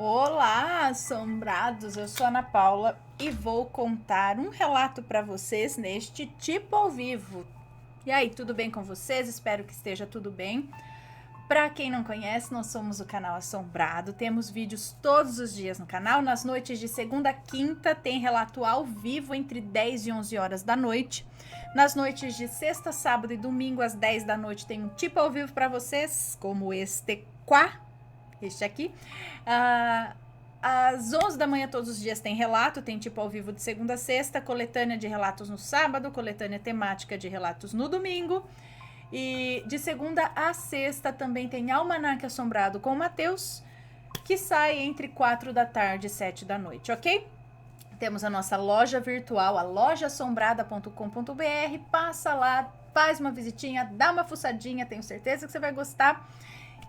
Olá, assombrados! Eu sou a Ana Paula e vou contar um relato para vocês neste tipo ao vivo. E aí, tudo bem com vocês? Espero que esteja tudo bem. Para quem não conhece, nós somos o canal Assombrado. Temos vídeos todos os dias no canal. Nas noites de segunda a quinta tem relato ao vivo entre 10 e 11 horas da noite. Nas noites de sexta, sábado e domingo às 10 da noite tem um tipo ao vivo para vocês, como este aqui. Às 11 da manhã todos os dias tem relato, tem tipo ao vivo de segunda a sexta, coletânea de relatos no sábado, coletânea temática de relatos no domingo. E de segunda a sexta também tem Almanaque Assombrado com o Matheus, que sai entre 4 da tarde e 7 da noite, ok? Temos a nossa loja virtual, a lojaassombrada.com.br. Passa lá, faz uma visitinha, dá uma fuçadinha, tenho certeza que você vai gostar.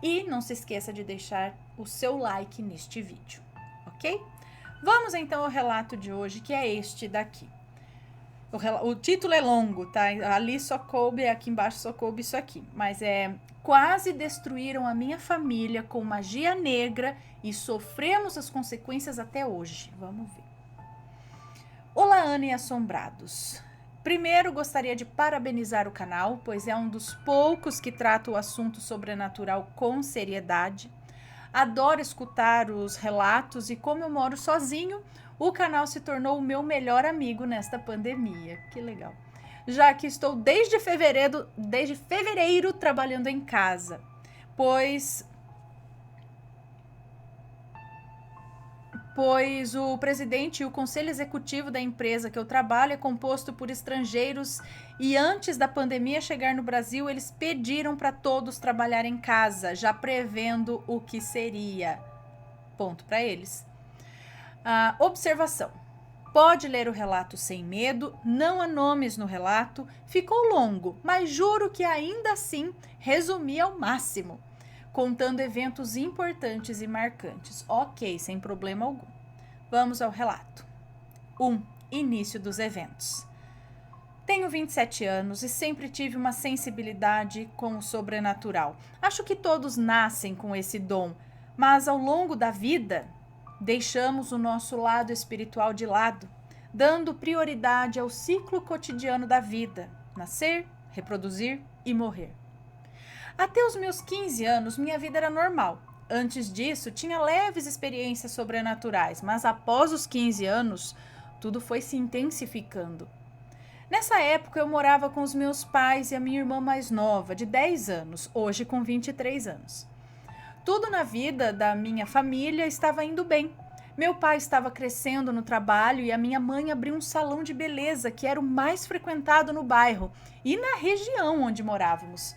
E não se esqueça de deixar o seu like neste vídeo, ok? Vamos então ao relato de hoje, que é este daqui. O título é longo, tá? Ali só coube, aqui embaixo só coube isso aqui. Mas quase destruíram a minha família com magia negra e sofremos as consequências até hoje. Vamos ver. Olá, Ana e Assombrados. Primeiro, gostaria de parabenizar o canal, pois é um dos poucos que trata o assunto sobrenatural com seriedade. Adoro escutar os relatos e como eu moro sozinho, o canal se tornou o meu melhor amigo nesta pandemia. Que legal. Já que estou desde fevereiro trabalhando em casa, pois o presidente e o conselho executivo da empresa que eu trabalho é composto por estrangeiros e antes da pandemia chegar no Brasil, eles pediram para todos trabalhar em casa, já prevendo o que seria. Ponto para eles. Observação. Pode ler o relato sem medo, não há nomes no relato, ficou longo, mas juro que ainda assim resumi ao máximo, contando eventos importantes e marcantes. Ok, sem problema algum. Vamos ao relato. 1. Início dos eventos. Tenho 27 anos e sempre tive uma sensibilidade com o sobrenatural. Acho que todos nascem com esse dom, mas ao longo da vida deixamos o nosso lado espiritual de lado, dando prioridade ao ciclo cotidiano da vida: nascer, reproduzir e morrer. Até os meus 15 anos, minha vida era normal. Antes disso, tinha leves experiências sobrenaturais, mas após os 15 anos, tudo foi se intensificando. Nessa época, eu morava com os meus pais e a minha irmã mais nova, de 10 anos, hoje com 23 anos. Tudo na vida da minha família estava indo bem. Meu pai estava crescendo no trabalho e a minha mãe abriu um salão de beleza que era o mais frequentado no bairro e na região onde morávamos.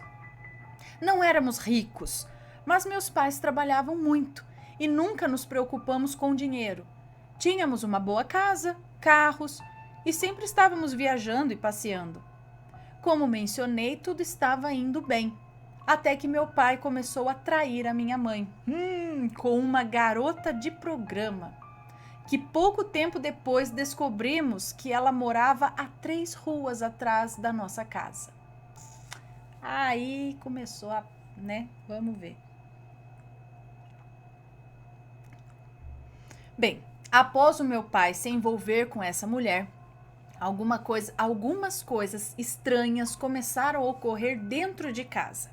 Não éramos ricos, mas meus pais trabalhavam muito e nunca nos preocupamos com dinheiro. Tínhamos uma boa casa, carros e sempre estávamos viajando e passeando. Como mencionei, tudo estava indo bem, até que meu pai começou a trair a minha mãe, com uma garota de programa, que pouco tempo depois descobrimos que ela morava a 3 ruas atrás da nossa casa. Aí começou vamos ver. Bem, após o meu pai se envolver com essa mulher, algumas coisas estranhas começaram a ocorrer dentro de casa.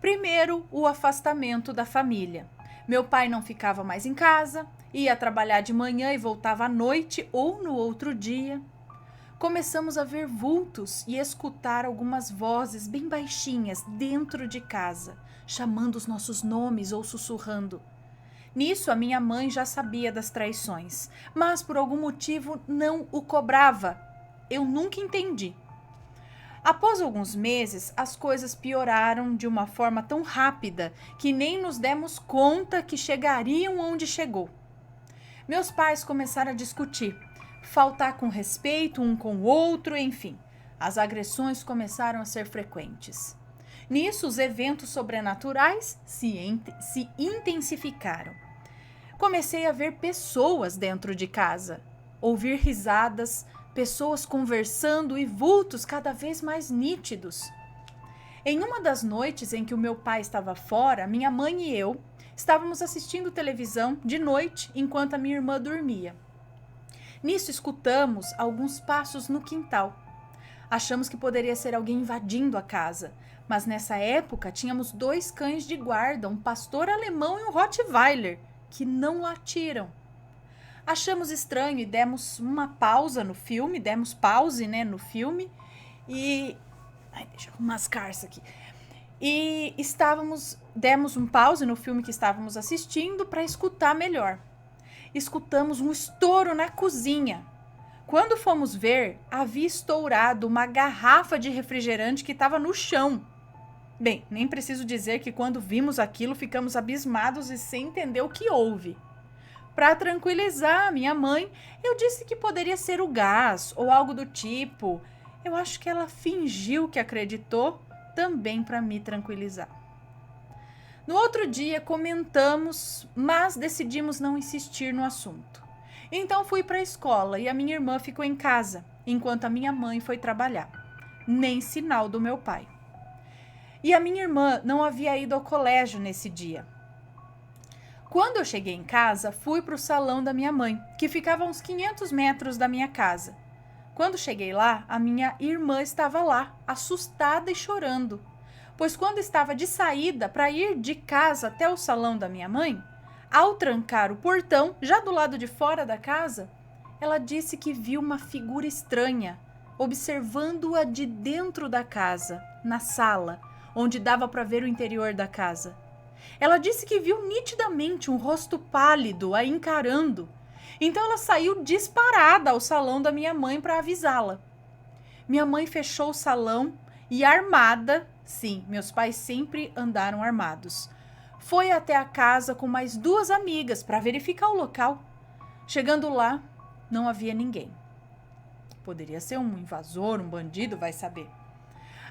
Primeiro, o afastamento da família. Meu pai não ficava mais em casa, ia trabalhar de manhã e voltava à noite ou no outro dia. Começamos a ver vultos e escutar algumas vozes bem baixinhas dentro de casa, chamando os nossos nomes ou sussurrando. Nisso, a minha mãe já sabia das traições, mas por algum motivo não o cobrava. Eu nunca entendi. Após alguns meses, as coisas pioraram de uma forma tão rápida que nem nos demos conta que chegariam onde chegou. Meus pais começaram a discutir, faltar com respeito um com o outro, enfim. As agressões começaram a ser frequentes. Nisso, os eventos sobrenaturais se intensificaram. Comecei a ver pessoas dentro de casa, ouvir risadas, pessoas conversando e vultos cada vez mais nítidos. Em uma das noites em que o meu pai estava fora, minha mãe e eu Estávamos assistindo televisão de noite enquanto a minha irmã dormia. Nisso escutamos alguns passos no quintal. Achamos que poderia ser alguém invadindo a casa, mas nessa época tínhamos 2 cães de guarda, um pastor alemão e um Rottweiler, que não latiram. Achamos estranho e demos uma pausa no filme, no filme e... deixa eu mascar isso aqui. E demos um pause no filme que estávamos assistindo para escutar melhor. Escutamos um estouro na cozinha. Quando fomos ver, havia estourado uma garrafa de refrigerante que estava no chão. Bem, nem preciso dizer que quando vimos aquilo ficamos abismados e sem entender o que houve. Para tranquilizar a minha mãe, eu disse que poderia ser o gás ou algo do tipo. Eu acho que ela fingiu que acreditou, também para me tranquilizar. No outro dia comentamos, mas decidimos não insistir no assunto. Então fui para a escola e a minha irmã ficou em casa, enquanto a minha mãe foi trabalhar. Nem sinal do meu pai. E a minha irmã não havia ido ao colégio nesse dia. Quando eu cheguei em casa, fui para o salão da minha mãe, que ficava a uns 500 metros da minha casa. Quando cheguei lá, a minha irmã estava lá, assustada e chorando. Pois quando estava de saída para ir de casa até o salão da minha mãe, ao trancar o portão, já do lado de fora da casa, ela disse que viu uma figura estranha, observando-a de dentro da casa, na sala, onde dava para ver o interior da casa. Ela disse que viu nitidamente um rosto pálido a encarando. Então ela saiu disparada ao salão da minha mãe para avisá-la. Minha mãe fechou o salão e armada, sim, meus pais sempre andaram armados, foi até a casa com mais 2 amigas para verificar o local. Chegando lá, não havia ninguém. Poderia ser um invasor, um bandido, vai saber.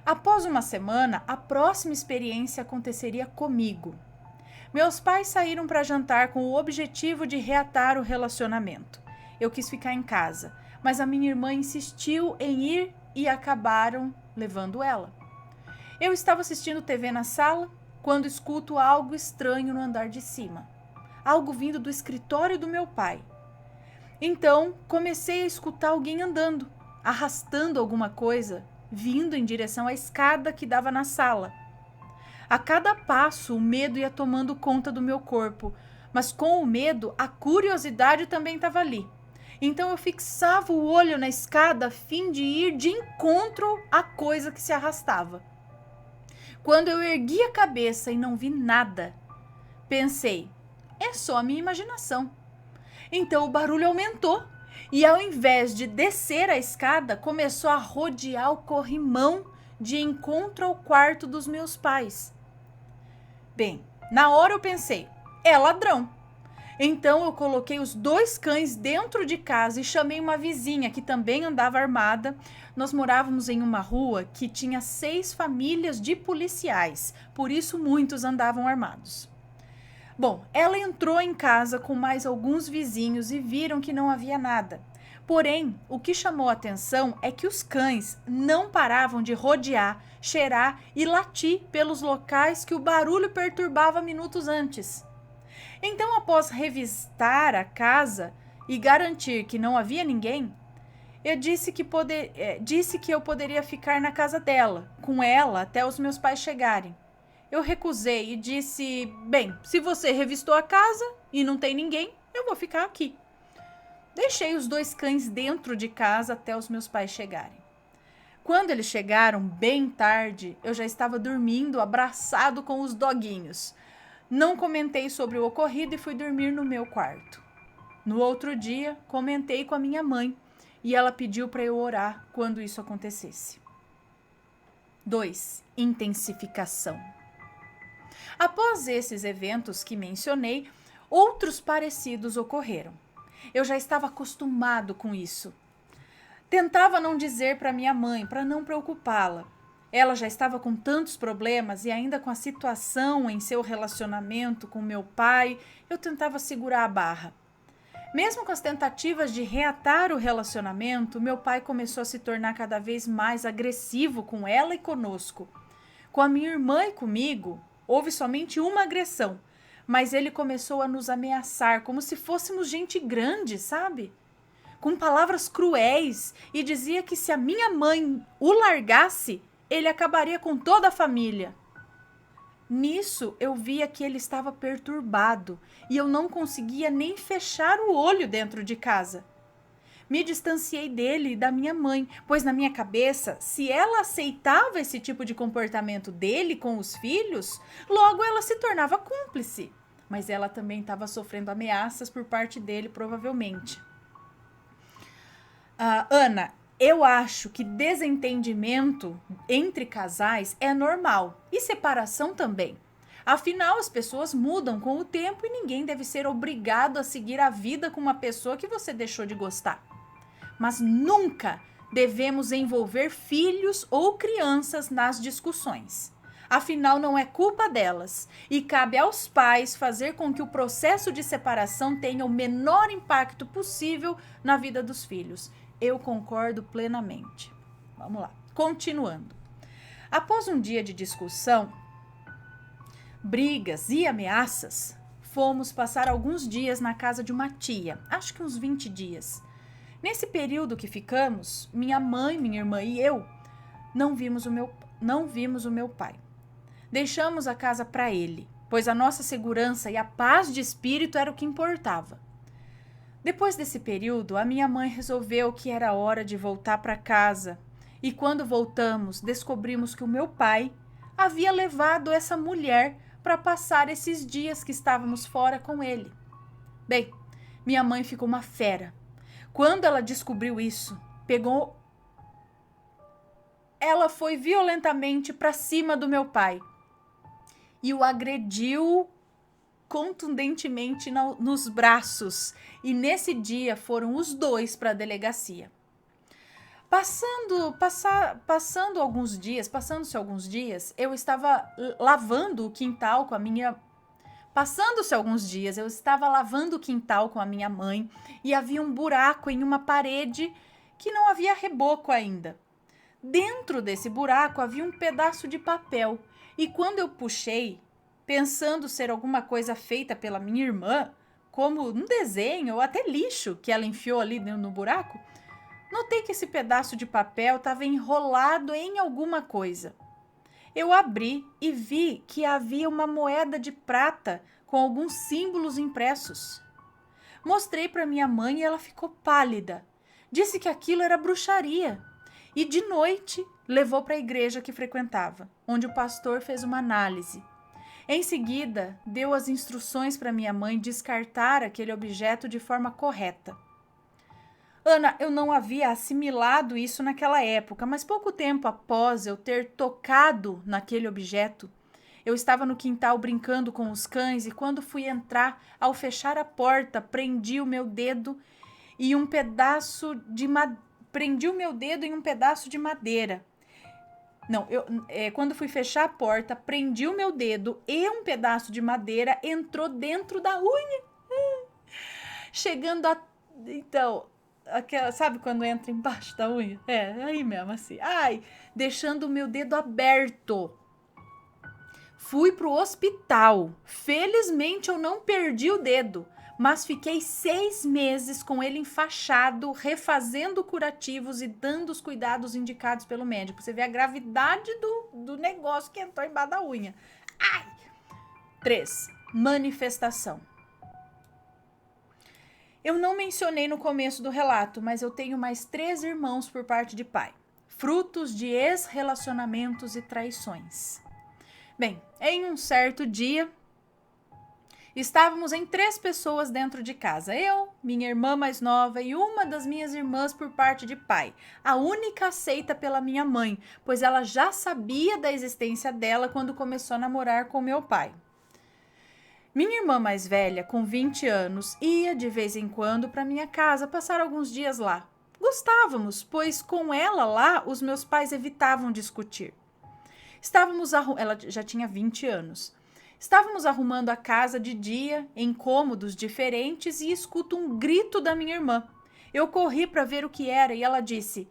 Após uma semana, a próxima experiência aconteceria comigo. Meus pais saíram para jantar com o objetivo de reatar o relacionamento. Eu quis ficar em casa, mas a minha irmã insistiu em ir e acabaram levando ela. Eu estava assistindo TV na sala quando escuto algo estranho no andar de cima. Algo vindo do escritório do meu pai. Então, comecei a escutar alguém andando, arrastando alguma coisa, vindo em direção à escada que dava na sala. A cada passo, o medo ia tomando conta do meu corpo, mas com o medo, a curiosidade também estava ali. Então eu fixava o olho na escada a fim de ir de encontro à coisa que se arrastava. Quando eu ergui a cabeça e não vi nada, pensei, é só a minha imaginação. Então o barulho aumentou e ao invés de descer a escada, começou a rodear o corrimão de encontro ao quarto dos meus pais. Bem, na hora eu pensei, é ladrão. Então eu coloquei os 2 cães dentro de casa e chamei uma vizinha que também andava armada. Nós morávamos em uma rua que tinha 6 famílias de policiais, por isso muitos andavam armados. Bom, ela entrou em casa com mais alguns vizinhos e viram que não havia nada. Porém, o que chamou a atenção é que os cães não paravam de rodear, cheirar e latir pelos locais que o barulho perturbava minutos antes. Então, após revistar a casa e garantir que não havia ninguém, eu disse que eu poderia ficar na casa dela, com ela até os meus pais chegarem. Eu recusei e disse, bem, se você revistou a casa e não tem ninguém, eu vou ficar aqui. Deixei os 2 cães dentro de casa até os meus pais chegarem. Quando eles chegaram, bem tarde, eu já estava dormindo, abraçado com os doguinhos. Não comentei sobre o ocorrido e fui dormir no meu quarto. No outro dia, comentei com a minha mãe e ela pediu para eu orar quando isso acontecesse. 2. Intensificação. Após esses eventos que mencionei, outros parecidos ocorreram. Eu já estava acostumado com isso. Tentava não dizer para minha mãe, para não preocupá-la. Ela já estava com tantos problemas e ainda com a situação em seu relacionamento com meu pai, eu tentava segurar a barra. Mesmo com as tentativas de reatar o relacionamento, meu pai começou a se tornar cada vez mais agressivo com ela e conosco. Com a minha irmã e comigo, houve somente uma agressão, Mas ele começou a nos ameaçar, como se fôssemos gente grande, sabe? Com palavras cruéis, e dizia que se a minha mãe o largasse, ele acabaria com toda a família. Nisso, eu via que ele estava perturbado e eu não conseguia nem fechar o olho dentro de casa. Me distanciei dele e da minha mãe, pois na minha cabeça, se ela aceitava esse tipo de comportamento dele com os filhos, logo ela se tornava cúmplice. Mas ela também estava sofrendo ameaças por parte dele, provavelmente. Ana, eu acho que desentendimento entre casais é normal e separação também. Afinal, as pessoas mudam com o tempo e ninguém deve ser obrigado a seguir a vida com uma pessoa que você deixou de gostar. Mas nunca devemos envolver filhos ou crianças nas discussões. Afinal, não é culpa delas e cabe aos pais fazer com que o processo de separação tenha o menor impacto possível na vida dos filhos. Eu concordo plenamente. Vamos lá, continuando. Após um dia de discussão, brigas e ameaças, fomos passar alguns dias na casa de uma tia, acho que uns 20 dias. Nesse período que ficamos, minha mãe, minha irmã e eu não vimos o meu pai. Deixamos a casa para ele, pois a nossa segurança e a paz de espírito era o que importava. Depois desse período, a minha mãe resolveu que era hora de voltar para casa. E quando voltamos, descobrimos que o meu pai havia levado essa mulher para passar esses dias que estávamos fora com ele. Bem, minha mãe ficou uma fera. Quando ela descobriu isso, ela foi violentamente para cima do meu pai e o agrediu contundentemente nos braços. E nesse dia foram os dois para a delegacia. Passando-se alguns dias, eu estava lavando o quintal com a minha... Passándose alguns dias, eu estava lavando o quintal com a minha mãe e havia um buraco em uma parede que não havia reboco ainda. Dentro desse buraco havia um pedaço de papel e quando eu puxei, pensando ser alguma coisa feita pela minha irmã, como um desenho ou até lixo que ela enfiou ali no buraco, notei que esse pedaço de papel estava enrolado em alguma coisa. Eu abri e vi que havia uma moeda de prata com alguns símbolos impressos. Mostrei para minha mãe e ela ficou pálida. Disse que aquilo era bruxaria. E de noite levou para a igreja que frequentava, onde o pastor fez uma análise. Em seguida, deu as instruções para minha mãe descartar aquele objeto de forma correta. Ana, eu não havia assimilado isso naquela época, mas pouco tempo após eu ter tocado naquele objeto, eu estava no quintal brincando com os cães e quando fui entrar, ao fechar a porta, prendi o meu dedo em um pedaço de madeira. Quando fui fechar a porta, prendi o meu dedo e um pedaço de madeira entrou dentro da unha. Chegando a... Então... sabe quando entra embaixo da unha? Aí mesmo assim. Deixando o meu dedo aberto. Fui pro hospital. Felizmente eu não perdi o dedo, mas fiquei 6 meses com ele enfaixado, refazendo curativos e dando os cuidados indicados pelo médico. Você vê a gravidade do negócio que entrou embaixo da unha. 3. Manifestação. Eu não mencionei no começo do relato, mas eu tenho mais 3 irmãos por parte de pai, frutos de ex-relacionamentos e traições. Bem, em um certo dia, estávamos em 3 pessoas dentro de casa, eu, minha irmã mais nova e uma das minhas irmãs por parte de pai, a única aceita pela minha mãe, pois ela já sabia da existência dela quando começou a namorar com meu pai. Minha irmã mais velha, com 20 anos, ia de vez em quando para minha casa passar alguns dias lá. Gostávamos, pois com ela lá os meus pais evitavam discutir. Ela já tinha 20 anos. Estávamos arrumando a casa de dia, em cômodos diferentes, e escuto um grito da minha irmã. Eu corri para ver o que era e ela disse: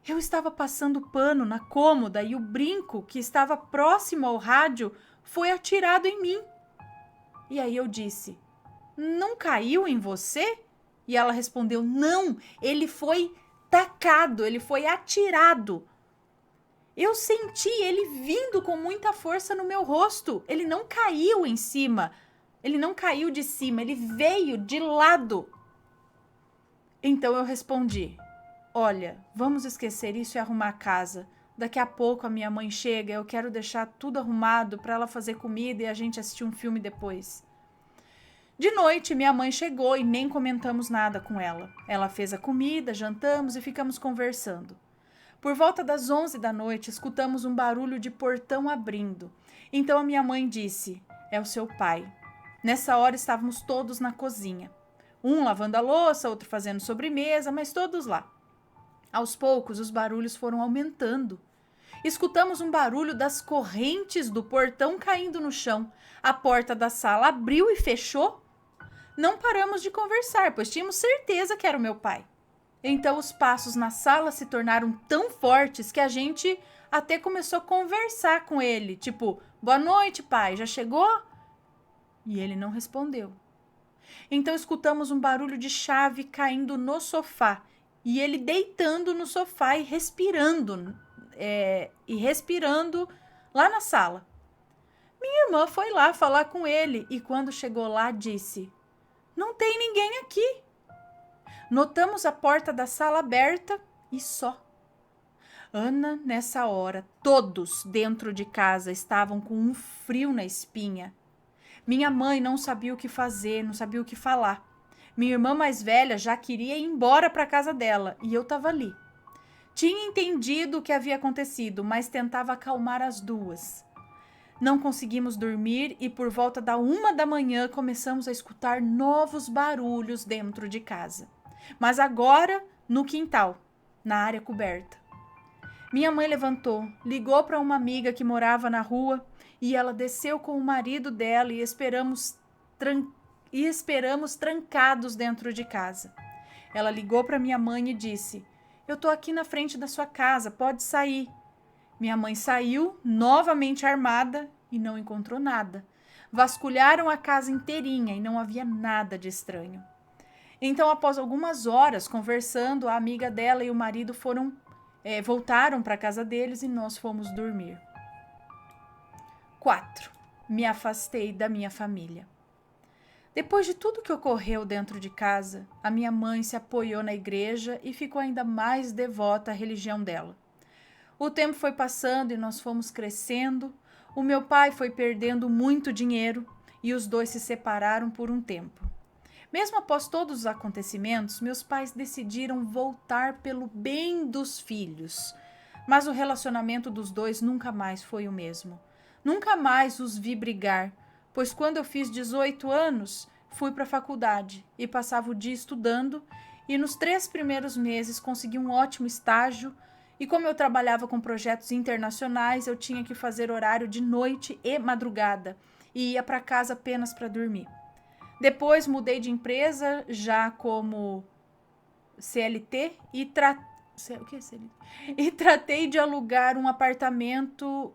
eu estava passando pano na cômoda e o brinco que estava próximo ao rádio foi atirado em mim. E aí eu disse: não caiu em você? E ela respondeu: não, ele foi tacado, ele foi atirado. Eu senti ele vindo com muita força no meu rosto. Ele não caiu em cima. Ele não caiu de cima, ele veio de lado. Então eu respondi: olha, vamos esquecer isso e arrumar a casa. Daqui a pouco a minha mãe chega, eu quero deixar tudo arrumado para ela fazer comida e a gente assistir um filme depois. De noite, minha mãe chegou e nem comentamos nada com ela. Ela fez a comida, jantamos e ficamos conversando. Por volta das 11 da noite, escutamos um barulho de portão abrindo. Então a minha mãe disse: é o seu pai. Nessa hora estávamos todos na cozinha. Um lavando a louça, outro fazendo sobremesa, mas todos lá. Aos poucos, os barulhos foram aumentando. Escutamos um barulho das correntes do portão caindo no chão. A porta da sala abriu e fechou. Não paramos de conversar, pois tínhamos certeza que era o meu pai. Então os passos na sala se tornaram tão fortes que a gente até começou a conversar com ele. Tipo: boa noite, pai, já chegou? E ele não respondeu. Então escutamos um barulho de chave caindo no sofá. E ele deitando no sofá e respirando lá na sala. Minha irmã foi lá falar com ele e quando chegou lá disse: não tem ninguém aqui. Notamos a porta da sala aberta e só. Ana, nessa hora, todos dentro de casa estavam com um frio na espinha. Minha mãe não sabia o que fazer, não sabia o que falar. Minha irmã mais velha já queria ir embora para a casa dela e eu estava ali. Tinha entendido o que havia acontecido, mas tentava acalmar as duas. Não conseguimos dormir e por volta da 1 da manhã começamos a escutar novos barulhos dentro de casa. Mas agora no quintal, na área coberta. Minha mãe levantou, ligou para uma amiga que morava na rua e ela desceu com o marido dela e esperamos trancados dentro de casa. Ela ligou para minha mãe e disse: eu tô aqui na frente da sua casa, pode sair. Minha mãe saiu, novamente armada, e não encontrou nada. Vasculharam a casa inteirinha e não havia nada de estranho. Então, após algumas horas conversando, a amiga dela e o marido voltaram para a casa deles e nós fomos dormir. 4. Me afastei da minha família. Depois de tudo que ocorreu dentro de casa, a minha mãe se apoiou na igreja e ficou ainda mais devota à religião dela. O tempo foi passando e nós fomos crescendo. O meu pai foi perdendo muito dinheiro e os dois se separaram por um tempo. Mesmo após todos os acontecimentos, meus pais decidiram voltar pelo bem dos filhos. Mas o relacionamento dos dois nunca mais foi o mesmo. Nunca mais os vi brigar, pois quando eu fiz 18 anos, fui para a faculdade e passava o dia estudando e nos 3 primeiros meses consegui um ótimo estágio. E como eu trabalhava com projetos internacionais, eu tinha que fazer horário de noite e madrugada e ia para casa apenas para dormir. Depois mudei de empresa já como CLT e tratei de alugar um apartamento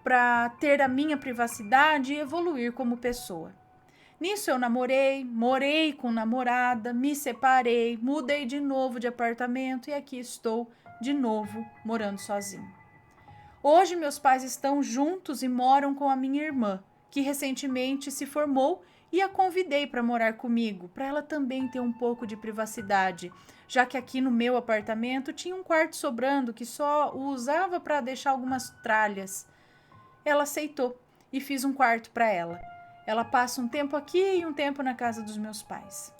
para ter a minha privacidade e evoluir como pessoa. Nisso eu namorei, morei com namorada, me separei, mudei de novo de apartamento e aqui estou de novo morando sozinho. Hoje meus pais estão juntos e moram com a minha irmã, que recentemente se formou e a convidei para morar comigo, para ela também ter um pouco de privacidade, já que aqui no meu apartamento tinha um quarto sobrando que só o usava para deixar algumas tralhas. Ela aceitou e fiz um quarto para ela. Ela passa um tempo aqui e um tempo na casa dos meus pais.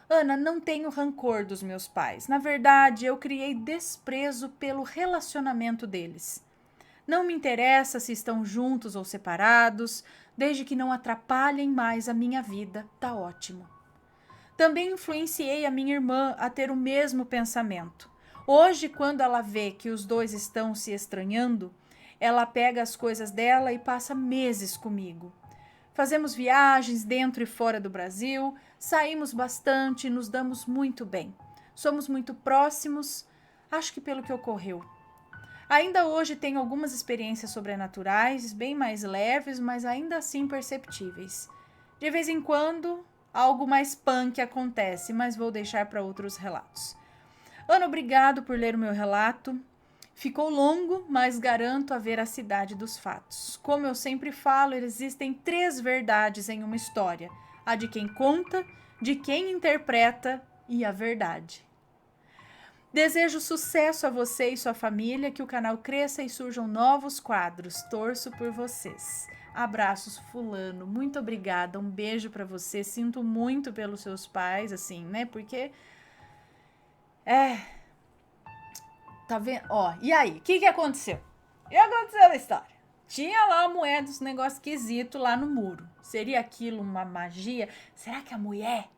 Ana, não tenho rancor dos meus pais. Na verdade, eu criei desprezo pelo relacionamento deles. Não me interessa se estão juntos ou separados, desde que não atrapalhem mais a minha vida, tá ótimo. Também influenciei a minha irmã a ter o mesmo pensamento. Hoje, quando ela vê que os dois estão se estranhando, ela pega as coisas dela e passa meses comigo. Fazemos viagens dentro e fora do Brasil, saímos bastante e nos damos muito bem. Somos muito próximos, acho que pelo que ocorreu. Ainda hoje tenho algumas experiências sobrenaturais, bem mais leves, mas ainda assim perceptíveis. De vez em quando, algo mais punk acontece, mas vou deixar para outros relatos. Ana, obrigado por ler o meu relato. Ficou longo, mas garanto a veracidade dos fatos. Como eu sempre falo, existem 3 verdades em uma história: a de quem conta, de quem interpreta e a verdade. Desejo sucesso a você e sua família, que o canal cresça e surjam novos quadros. Torço por vocês. Abraços, fulano. Muito obrigada. Um beijo pra você. Sinto muito pelos seus pais, assim, né? Porque tá vendo? Ó, e aí? O que aconteceu? O que aconteceu na história? Tinha lá a moeda, esse negócio esquisito lá no muro. Seria aquilo uma magia? Será que a mulher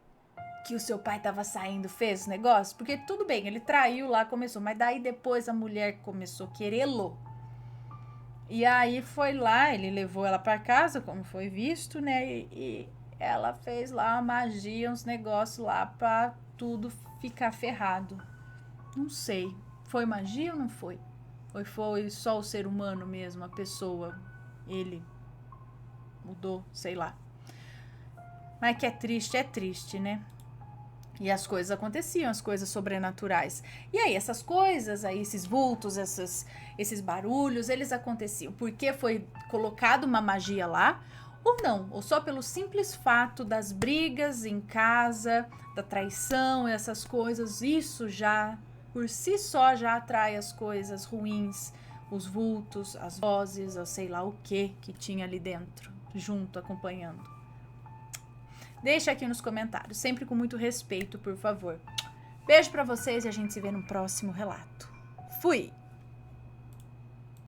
que o seu pai tava saindo fez esse negócio? Porque tudo bem, ele traiu lá, começou, mas daí depois a mulher começou a querê-lo. E aí foi lá, ele levou ela pra casa, como foi visto, né? E ela fez lá uma magia, uns negócios lá pra tudo ficar ferrado. Não sei, foi magia ou não foi? Ou foi só o ser humano mesmo, a pessoa, ele mudou, sei lá. Mas que é triste, né? E as coisas aconteciam, as coisas sobrenaturais. E aí, essas coisas, aí, esses vultos, esses barulhos, eles aconteciam porque foi colocado uma magia lá, ou não, ou só pelo simples fato das brigas em casa, da traição, essas coisas, isso já, por si só, já atrai as coisas ruins, os vultos, as vozes, ou sei lá o que tinha ali dentro, junto, acompanhando. Deixa aqui nos comentários, sempre com muito respeito, por favor. Beijo pra vocês e a gente se vê no próximo relato. Fui!